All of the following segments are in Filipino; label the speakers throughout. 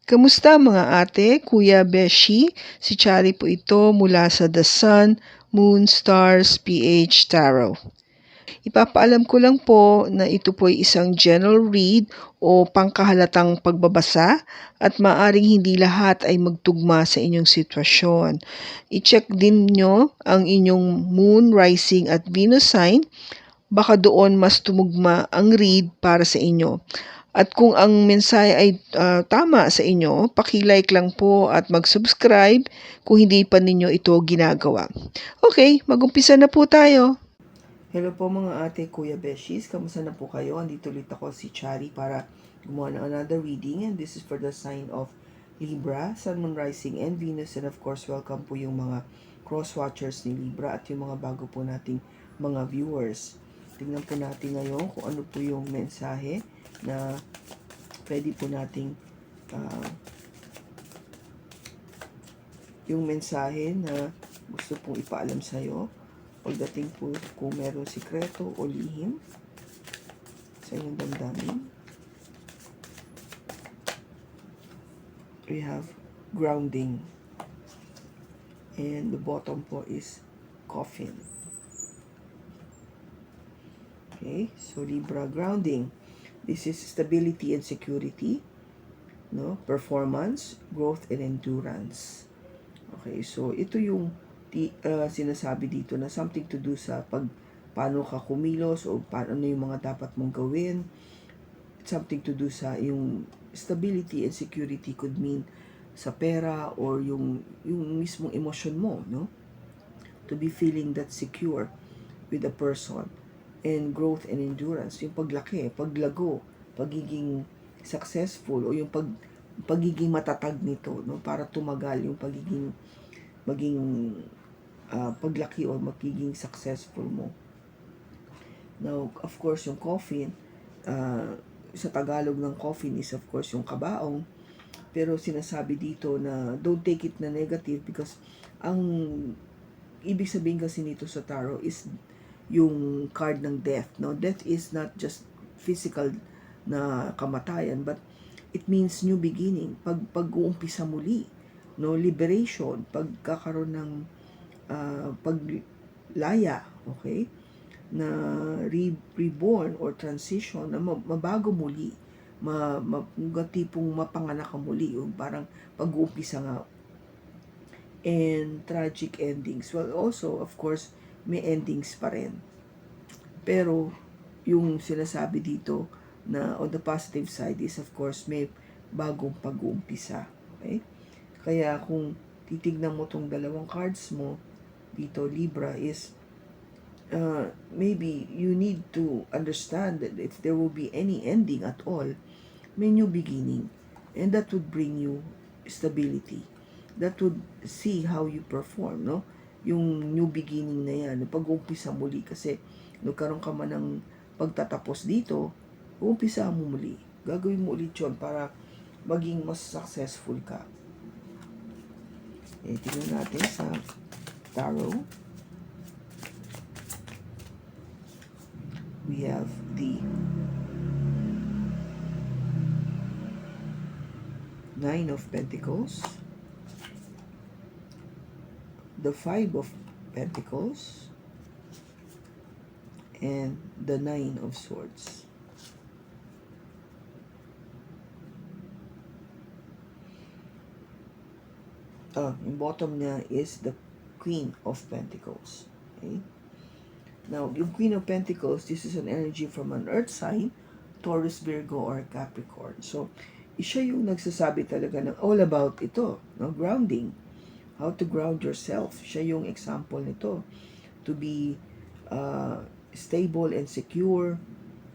Speaker 1: Kamusta mga ate, kuya, beshi? Si Chari po ito mula sa The Sun, Moon, Stars, PH Tarot. Ipapaalam ko lang po na ito po ay isang general read o pangkahalatang pagbabasa at maaring hindi lahat ay magtugma sa inyong sitwasyon. I-check din nyo ang inyong Moon, Rising at Venus sign. Baka doon mas tumugma ang read para sa inyo. At kung ang mensahe ay tama sa inyo, paki-like lang po at mag-subscribe kung hindi pa ninyo ito ginagawa. Okay, mag-umpisa na po tayo. Hello po mga ate, kuya, beshies. Kamusta na po kayo? Andito ulit ako si Chari para gumawa ng another reading. And this is for the sign of Libra, Sun, Moon, Rising, and Venus. And of course, welcome po yung mga cross-watchers ni Libra at yung mga bago po nating mga viewers. Tingnan po natin ngayon kung ano po yung mensahe na pwede po nating yung mensahe na gusto pong ipaalam sa'yo pagdating po kung merong sikreto o lihim sa inyong damdamin. We have grounding and the bottom po is coffin. Okay, so Libra, grounding. This is stability and security, no? Performance, growth, and endurance. Okay, so ito yung sinasabi dito na something to do sa paano ka kumilos o paano yung mga dapat mong gawin. Something to do sa yung stability and security could mean sa pera or yung mismong emosyon mo, no? To be feeling that secure with a person. And growth and endurance, yung paglaki, paglago, pagiging successful o yung pagiging matatag nito, no, para tumagal yung maging paglaki o magiging successful mo. Now, of course, yung coffin, sa Tagalog ng coffin is of course yung kabaong, pero sinasabi dito na don't take it na negative because ang ibig sabihin kasi nito sa tarot is yung card ng death, no? Death is not just physical na kamatayan, but it means new beginning, pag-uumpisa muli, no? Liberation, pagkakaroon ng paglaya, okay? Na reborn or transition, na mabago muli, tipong mapanganak ka muli, yung parang pag-uumpisa nga. And tragic endings. Well, also, of course, may endings pa rin. Pero, yung sinasabi dito na on the positive side is of course may bagong pag-uumpisa. Okay? Kaya kung titignan mo tong dalawang cards mo dito, Libra, is maybe you need to understand that if there will be any ending at all, may new beginning. And that would bring you stability. That would see how you perform, no? Yung new beginning na yan, pag-uumpisa muli kasi nagkaroon ka man ng pagtatapos dito, uumpisa mo muli. Gagawin mo ulit yun para maging mas successful ka. Tingnan natin sa tarot. We have the Nine of Pentacles, the Five of Pentacles, and the Nine of Swords. Yung bottom niya is the Queen of Pentacles. Okay? Now, yung Queen of Pentacles, this is an energy from an earth sign, Taurus, Virgo, or Capricorn. So, siya yung nagsasabi talaga ng all about ito, no? Grounding. How to ground yourself. Siya yung example nito. To be stable and secure,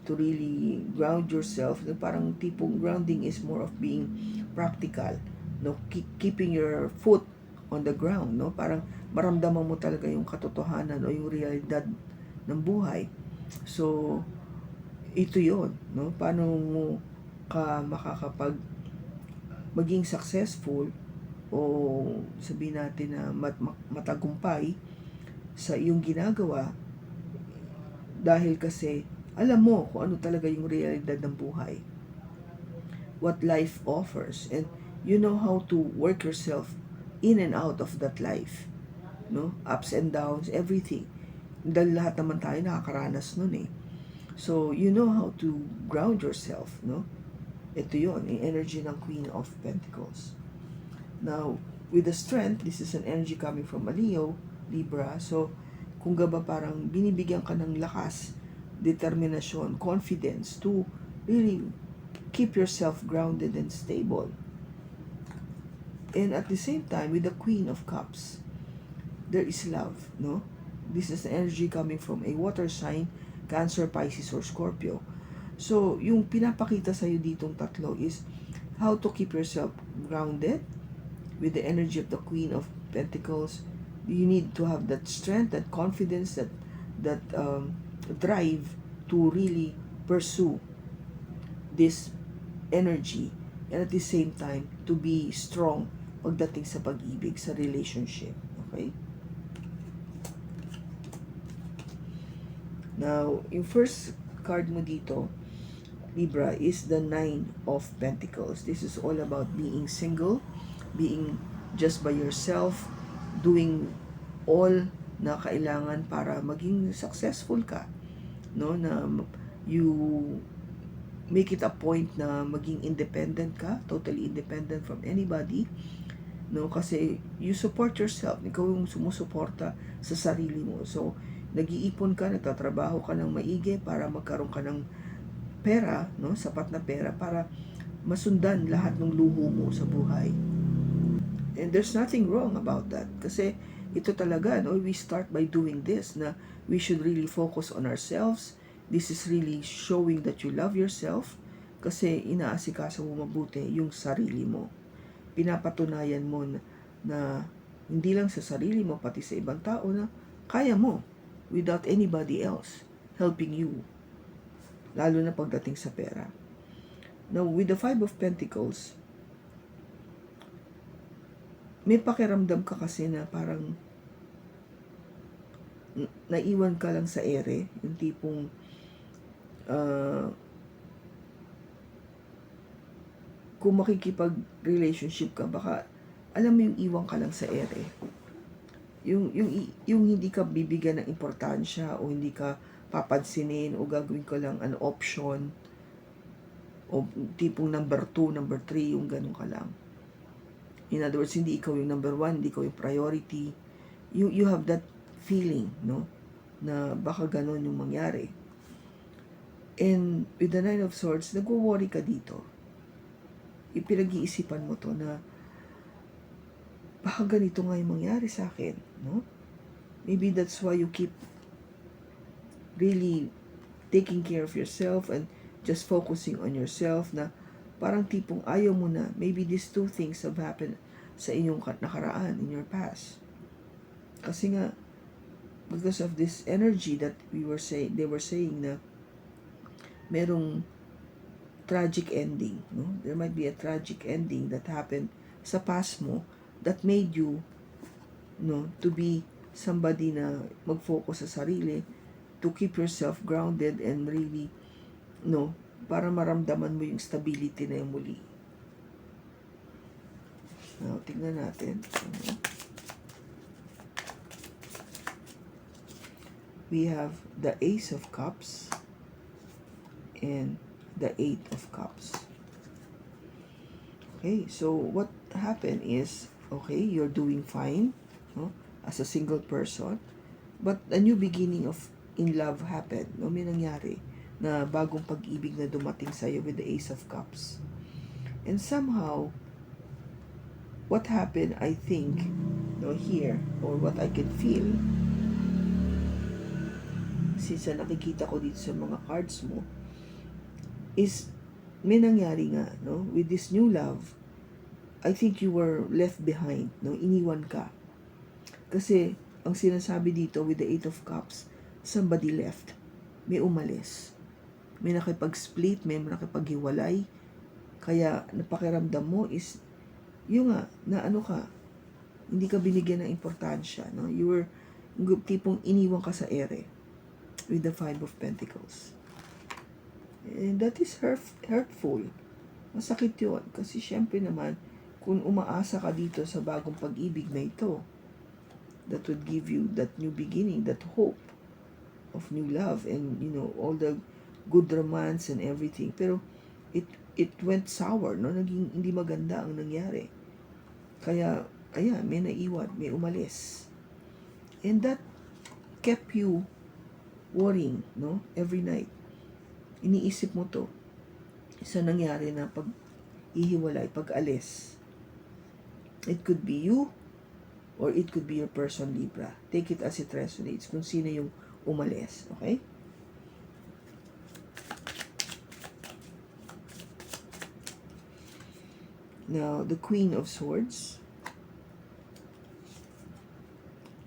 Speaker 1: to really ground yourself. Parang tipong grounding is more of being practical, no? Keeping your foot on the ground, no? Parang maramdaman mo talaga yung katotohanan o yung realidad ng buhay. So ito yon, no? Paano mo ka makakapag maging successful o sabihin natin na matagumpay sa iyong ginagawa dahil kasi alam mo kung ano talaga yung realidad ng buhay, what life offers, and you know how to work yourself in and out of that life, no? Ups and downs, everything. Dahil lahat naman tayo nakakaranas nun eh. So, you know how to ground yourself, no? Ito yun, yung energy ng Queen of Pentacles. Now, with the strength, this is an energy coming from a Leo, Libra. So, kung ba parang binibigyan ka ng lakas, determinasyon, confidence to really keep yourself grounded and stable. And at the same time, with the Queen of Cups, there is love, no? This is the energy coming from a water sign, Cancer, Pisces, or Scorpio. So, yung pinapakita sa'yo ditong tatlo is how to keep yourself grounded with the energy of the Queen of Pentacles. You need to have that strength, that confidence, that drive to really pursue this energy, and at the same time to be strong pagdating sa pag-ibig, sa relationship. Okay? Now, yung first card mo dito, Libra, is the Nine of Pentacles. This is all about being single, being just by yourself, doing all na kailangan para maging successful ka, no? Na you make it a point na maging independent ka, totally independent from anybody, no? Kasi you support yourself, ikaw yung sumusuporta sa sarili mo. So, nag-iipon ka, nagtatrabaho ka ng maigi para magkaroon ka ng pera, no? Sapat na pera para masundan lahat ng luho mo sa buhay. And there's nothing wrong about that. Kasi ito talaga, no? We start by doing this, na we should really focus on ourselves. This is really showing that you love yourself kasi inaasikaso mo mabuti yung sarili mo. Pinapatunayan mo na hindi lang sa sarili mo, pati sa ibang tao na kaya mo without anybody else helping you. Lalo na pagdating sa pera. Now, with the Five of Pentacles, may pakiramdam ka kasi na parang naiwan ka lang sa ere, yung tipong kung makikipag-relationship ka, baka alam mo yung iwan ka lang sa ere. Yung hindi ka bibigyan ng importansya o hindi ka papansinin o gagawin ko lang an option o tipong number 2, number 3, yung ganun ka lang. In other words, hindi ikaw yung number 1, hindi ikaw yung priority. You have that feeling, no? Na baka ganun yung mangyari. And with the Nine of Swords, nagwo-worry ka dito. Ipinag-iisipan mo to na baka ganito nga yung mangyari sa akin, no? Maybe that's why you keep really taking care of yourself and just focusing on yourself, na parang tipong ayaw mo na maybe these two things have happened sa inyong nakaraan, in your past. Kasi nga, because of this energy that they were saying na merong tragic ending, no? There might be a tragic ending that happened sa past mo that made you, no, to be somebody na mag-focus sa sarili, to keep yourself grounded and really, no, para maramdaman mo yung stability na yung muli. Now, tignan natin. We have the Ace of Cups and the Eight of Cups. Okay, so what happened is, okay, you're doing fine, no, as a single person, but a new beginning of in love happened, no? May nangyari na bagong pag-ibig na dumating sa'yo with the Ace of Cups. And somehow, what happened, I think, no, here, or what I can feel, since nakikita ko dito sa mga cards mo, is may nangyari nga, no? With this new love, I think you were left behind, no? Iniwan ka. Kasi, ang sinasabi dito with the Eight of Cups, somebody left. May umalis. May nakipag-split, may nakipaghiwalay. Kaya, napakiramdam mo is, yung nga, na ano ka, hindi ka binigyan ng importansya, no? You were, tipong iniwan ka sa ere with the Five of Pentacles. And that is hurtful. Masakit yun. Kasi syempre naman, kung umaasa ka dito sa bagong pag-ibig na ito, that would give you that new beginning, that hope of new love, and all the good romance and everything. Pero it went sour, no? Naging hindi maganda ang nangyari. Kaya ayan, may naiwan, may umalis, and that kept you worrying, no? Every night iniisip mo to sa nangyari na pag ihiwalay, pag alis. It could be you or it could be your person, Libra. Take it as it resonates kung sino yung umalis, okay? Now, the Queen of Swords,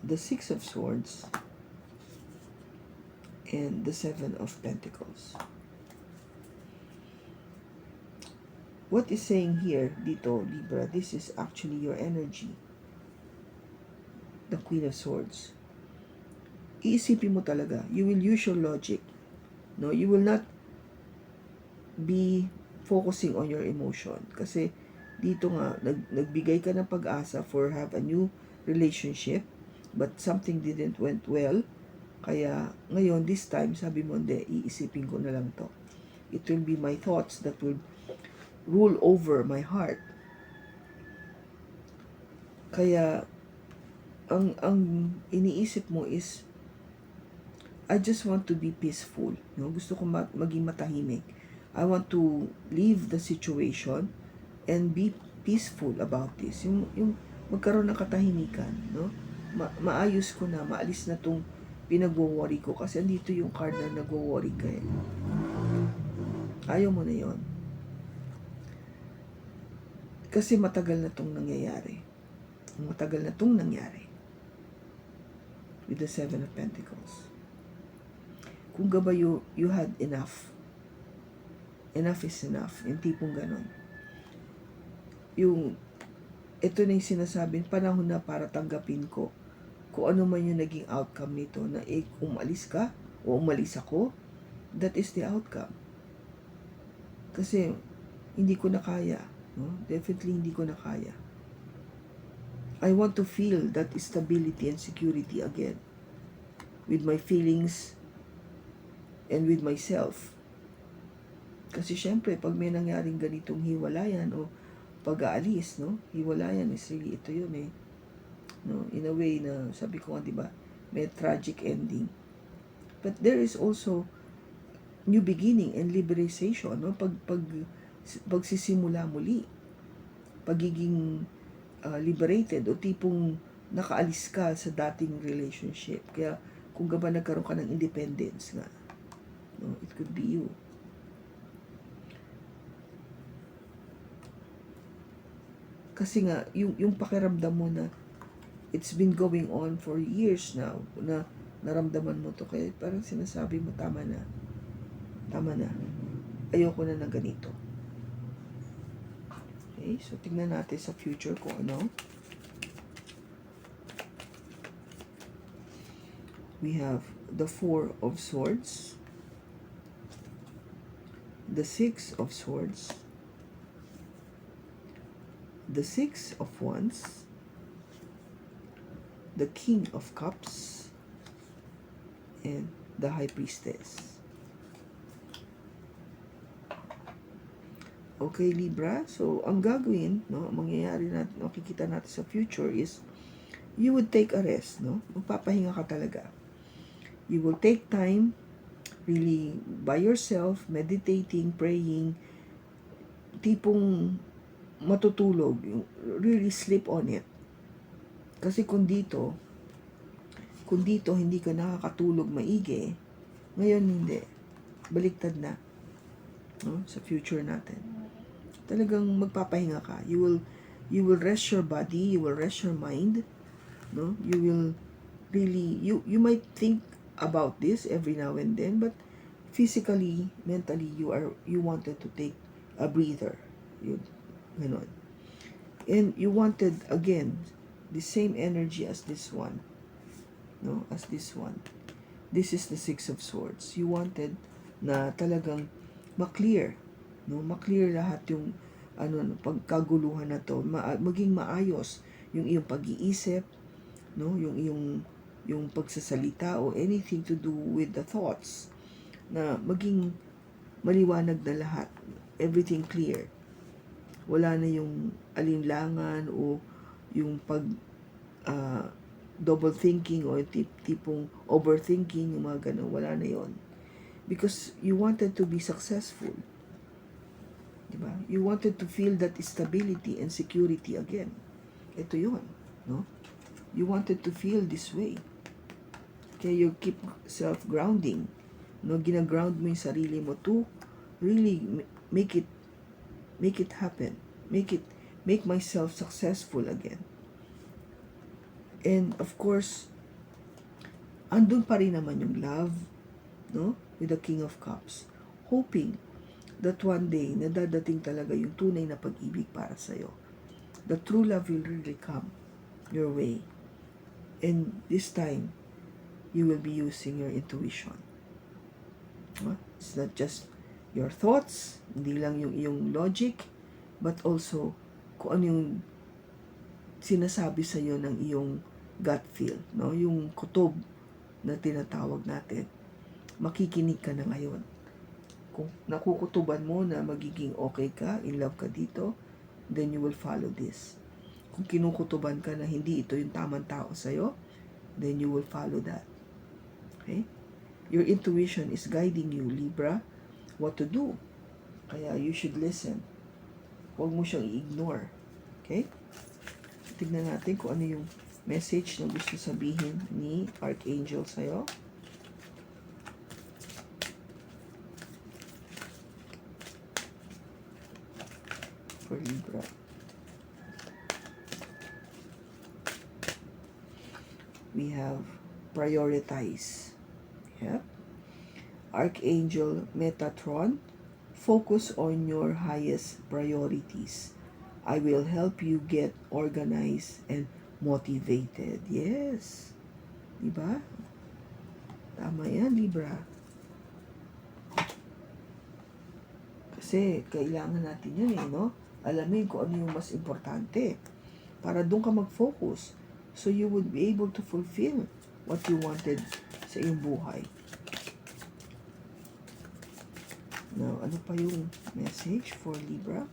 Speaker 1: the Six of Swords, and the Seven of Pentacles. What is saying here, dito, Libra, this is actually your energy. The Queen of Swords. Iisipin mo talaga. You will use your logic. No, you will not be focusing on your emotion. Kasi dito nga, nagbigay ka ng pag-asa for have a new relationship, but something didn't went well. Kaya ngayon, this time, sabi mo, hindi, iisipin ko na lang to. It will be my thoughts that will rule over my heart. Kaya ang iniisip mo is, I just want to be peaceful. No? Gusto ko maging matahimik. I want to leave the situation and be peaceful about this. Yung magkaroon ng katahimikan, no? Maayos ko na, maalis na tong pinagwo-worry ko kasi andito yung card na nagwo-worry ka eh. Ayaw mo na yon. Kasi matagal na tong nangyayari. Matagal na tong nangyari. With the Seven of Pentacles. Kung gaba you had enough. Enough is enough. Yung tipong ganon. Ito na yung sinasabing, panahon na para tanggapin ko kung ano man yung naging outcome nito, na umalis ka o umalis ako, that is the outcome. Kasi hindi ko na kaya. No? Definitely hindi ko na kaya. I want to feel that stability and security again with my feelings and with myself. Kasi syempre, pag may nangyaring ganitong hiwalayan o pag-aalis, no? Hiwalayan is really, ito yun eh. No? In a way na, sabi ko nga, di ba, may tragic ending. But there is also new beginning and liberation, no? Pagsisimula muli. Pagiging liberated o tipong nakaalis ka sa dating relationship. Kaya kung gaba nagkaroon ka ng independence nga, no? It could be you. Kasi nga, yung pakiramdam mo na it's been going on for years now, na naramdaman mo to, kaya parang sinasabi mo, tama na. Tama na. Ayoko na ng ganito. Okay, so tingnan natin sa future kung ano. We have the Four of Swords, the Six of Swords, the Six of Wands, the King of Cups, and the High Priestess. Okay, Libra. So, ang gagawin, no, ang mangyayari natin, makikita natin sa future is, you would take a rest, no? Magpapahinga ka talaga. You will take time, really, by yourself, meditating, praying, tipong matutulog, really sleep on it. Kasi kung dito hindi ka nakakatulog maigi, ngayon hindi. Baliktad na, no? Sa future natin. Talagang magpapahinga ka. You will rest your body, you will rest your mind, no? You will really, you might think about this every now and then, but physically, mentally, you wanted to take a breather. Ganon. And you wanted, again, the same energy as this one. No? As this one. This is the Six of Swords. You wanted na talagang ma-clear. No? Ma-clear lahat yung pagkaguluhan na to, maging maayos yung iyong pag-iisip, no, yung pagsasalita o anything to do with the thoughts, na maging maliwanag na lahat, everything clear, wala na yung alinlangan o yung double thinking o tipong overthinking, yung mga ganun, wala na yon, because you wanted to be successful, diba? You wanted to feel that stability and security again. Ito yun, no? You wanted to feel this way. Kaya you keep self-grounding, no? Gina-ground mo yung sarili mo to really make it happen. Make myself successful again. And of course, andun pa rin naman yung love, no? With the King of Cups. Hoping that one day, nadadating talaga yung tunay na pag-ibig para sa'yo. The true love will really come your way. And this time, you will be using your intuition. It's not just your thoughts, hindi lang yung iyong logic, but also kung ano yung sinasabi sa iyo ng iyong gut feel, no? Yung kutob na tinatawag natin. Makikinig ka na ngayon. Kung nakukutuban mo na magiging okay ka, in love ka dito, then you will follow this. Kung kinukutuban ka na hindi ito yung tamang tao sa'yo, then you will follow that. Okay? Your intuition is guiding you, Libra, what to do. Kaya you should listen. Huwag mo siyang i-ignore. Okay? Tignan natin kung ano yung message na gusto sabihin ni Archangel sa'yo. For Libra. We have prioritize. Yep. Archangel Metatron, focus on your highest priorities. I will help you get organized and motivated. Yes. Diba? Tama yan, Libra. Kasi kailangan natin yun no? Alamin kung ano yung mas importante. Para doon ka mag-focus. So you would be able to fulfill what you wanted sa iyong buhay. Now, ano pa yung message for Libra?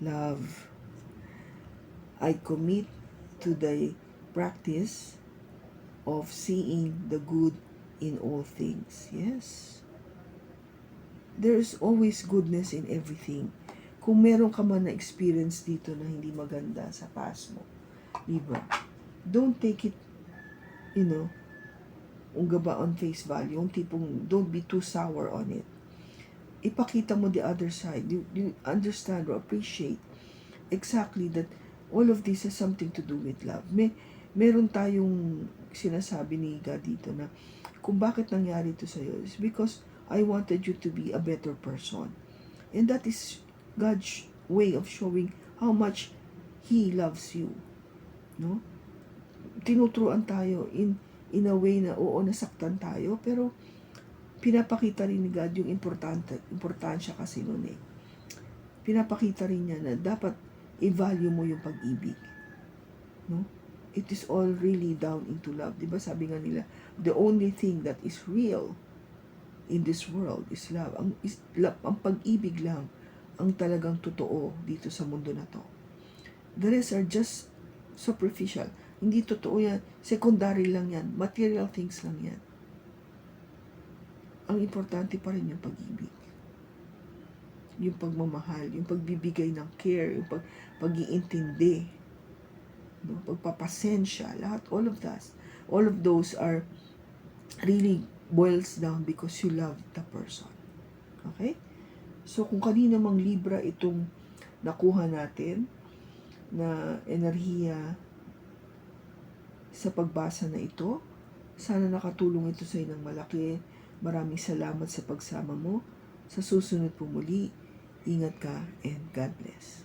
Speaker 1: Love. I commit to the practice of seeing the good in all things. Yes. There is always goodness in everything. Kung meron ka man na experience dito na hindi maganda sa past mo, Libra, don't take it, unggaba on face value, yung tipong don't be too sour on it. Ipakita mo the other side. You understand or appreciate exactly that all of this has something to do with love. Meron tayong sinasabi ni God dito na kung bakit nangyari ito sa'yo is because I wanted you to be a better person. And that is God's way of showing how much He loves you. No? Tinuturuan tayo in a way na oo, nasaktan tayo, pero pinapakita rin ni God yung importansya kasi nun Pinapakita rin niya na dapat i-value mo yung pag-ibig. No? It is all really down into love. Diba sabi nga nila, the only thing that is real in this world is love. Ang pag-ibig lang ang talagang totoo dito sa mundo na to. The rest are just superficial. Hindi totoo yan. Secondary lang yan. Material things lang yan. Ang importante pa rin yung pag-ibig. Yung pagmamahal, yung pagbibigay ng care, yung pag-iintindi, no? Pagpapasensya, lahat, all of those are really boils down because you love the person. Okay? So, kung kanina mang Libra itong nakuha natin na enerhiya sa pagbasa na ito, sana nakatulong ito sa inyo ng malaki. Maraming salamat sa pagsama mo. Sa susunod po muli, ingat ka and God bless.